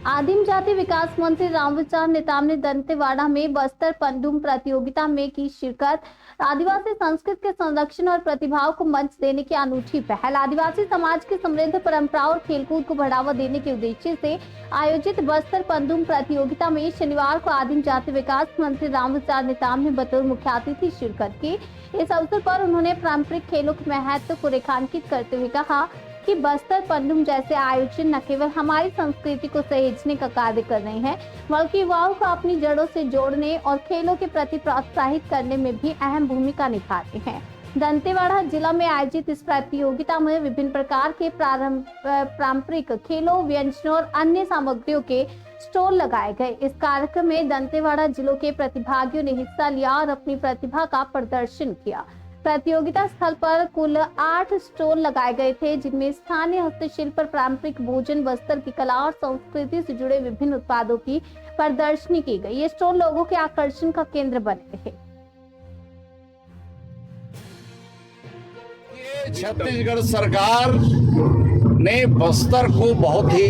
आदिम जाति विकास मंत्री रामविचार नेताम ने दंतेवाड़ा में बस्तर पंडुम प्रतियोगिता में की शिरकत। आदिवासी संस्कृति के संरक्षण और प्रतिभाओं को मंच देने की अनूठी पहल। आदिवासी समाज की समृद्ध परंपराओं और खेलकूद को बढ़ावा देने के उद्देश्य से आयोजित बस्तर पंडुम प्रतियोगिता में शनिवार को आदिम जाति विकास मंत्री रामविचार नेताम ने बतौर मुख्य अतिथि शिरकत की। इस अवसर पर उन्होंने पारंपरिक खेलों के महत्व को रेखांकित करते हुए कहा कि बस्तर पंडुम जैसे आयोजन न केवल हमारी संस्कृति को सहेजने का कार्य कर रहे हैं, बल्कि युवाओं को अपनी जड़ों से जोड़ने और खेलों के प्रति प्रोत्साहित करने में भी अहम भूमिका निभाते हैं। दंतेवाड़ा जिला में आयोजित इस प्रतियोगिता में विभिन्न प्रकार के पारंपरिक खेलों, व्यंजनों और अन्य सामग्रियों के स्टॉल लगाए गए। इस कार्यक्रम में दंतेवाड़ा जिलों के प्रतिभागियों ने हिस्सा लिया और अपनी प्रतिभा का प्रदर्शन किया। प्रतियोगिता स्थल पर कुल 8 स्टॉल लगाए गए थे, जिनमें स्थानीय हस्तशिल्प पर पारंपरिक भोजन, बस्तर की कला और संस्कृति से जुड़े विभिन्न उत्पादों की प्रदर्शनी की गई। ये स्टॉल लोगों के आकर्षण का केंद्र बने थे। छत्तीसगढ़ सरकार ने बस्तर को बहुत ही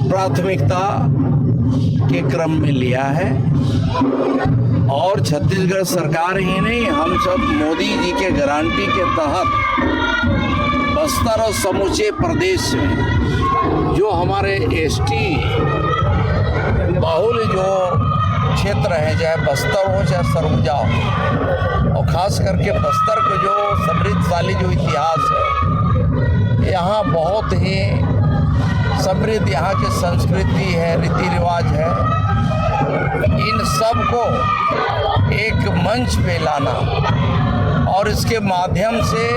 प्राथमिकता के क्रम में लिया है और छत्तीसगढ़ सरकार ही नहीं, हम सब मोदी जी के गारंटी के तहत बस्तर और समूचे प्रदेश में जो हमारे एसटी बहुल जो क्षेत्र है, चाहे बस्तर हो चाहे सरगुजा हो, और खास करके बस्तर को जो समृद्धशाली जो इतिहास है, यहाँ बहुत ही समृद्ध यहाँ की संस्कृति है, रीति रिवाज है। इन सब को एक मंच पे लाना और इसके माध्यम से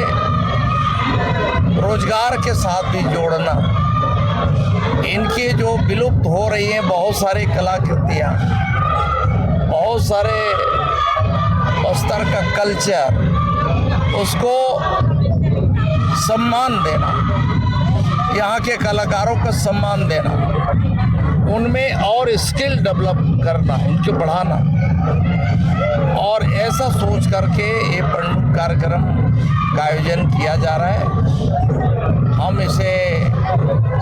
रोजगार के साथ भी जोड़ना, इनके जो विलुप्त हो रही हैं बहुत सारी कलाकृतियाँ, बहुत सारे बस्तर का कल्चर, उसको सम्मान देना, यहाँ के कलाकारों को सम्मान देना, उनमें और स्किल डेवलप करना, उनको बढ़ाना, और ऐसा सोच करके ये पंडुम कार्यक्रम का आयोजन किया जा रहा है। हम इसे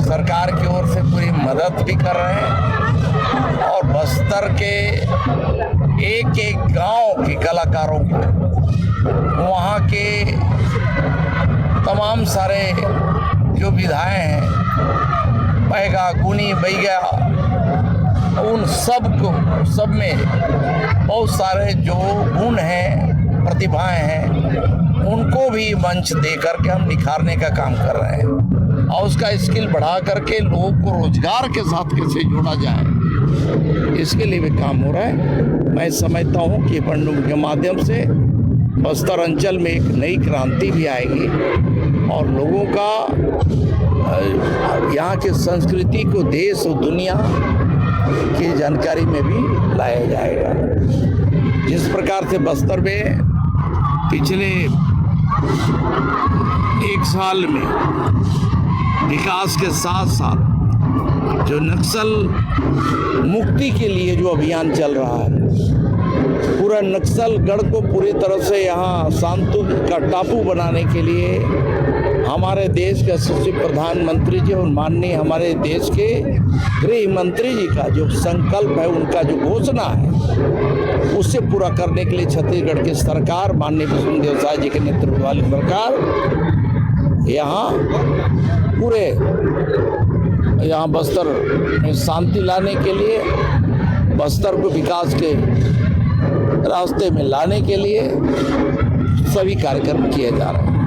सरकार की ओर से पूरी मदद भी कर रहे हैं और बस्तर के एक एक गांव के कलाकारों को, वहाँ के तमाम सारे जो विधाएं हैं, बैगा, गुनी, बैगा, उन सब में बहुत सारे जो गुण हैं, प्रतिभाएं हैं, उनको भी मंच दे करके हम निखारने का काम कर रहे हैं और उसका स्किल बढ़ा करके लोगों को रोजगार के साथ कैसे जोड़ा जाए, इसके लिए भी काम हो रहा है। मैं समझता हूँ कि पंडुम के माध्यम से बस्तर अंचल में एक नई क्रांति भी आएगी और लोगों का यहाँ की संस्कृति को देश और दुनिया की जानकारी में भी लाया जाएगा। जिस प्रकार से बस्तर में पिछले एक साल में विकास के साथ साथ जो नक्सल मुक्ति के लिए जो अभियान चल रहा है, पूरा नक्सल गढ़ को पूरी तरह से यहाँ शांति का टापू बनाने के लिए हमारे देश के यशस्वी प्रधानमंत्री जी और माननीय हमारे देश के गृह मंत्री जी का जो संकल्प है, उनका जो घोषणा है, उससे पूरा करने के लिए छत्तीसगढ़ की सरकार, माननीय विष्णुदेव साय जी के नेतृत्व वाली सरकार यहाँ पूरे यहाँ बस्तर में शांति लाने के लिए, बस्तर को विकास के रास्ते में लाने के लिए सभी कार्यक्रम किए जा रहे हैं।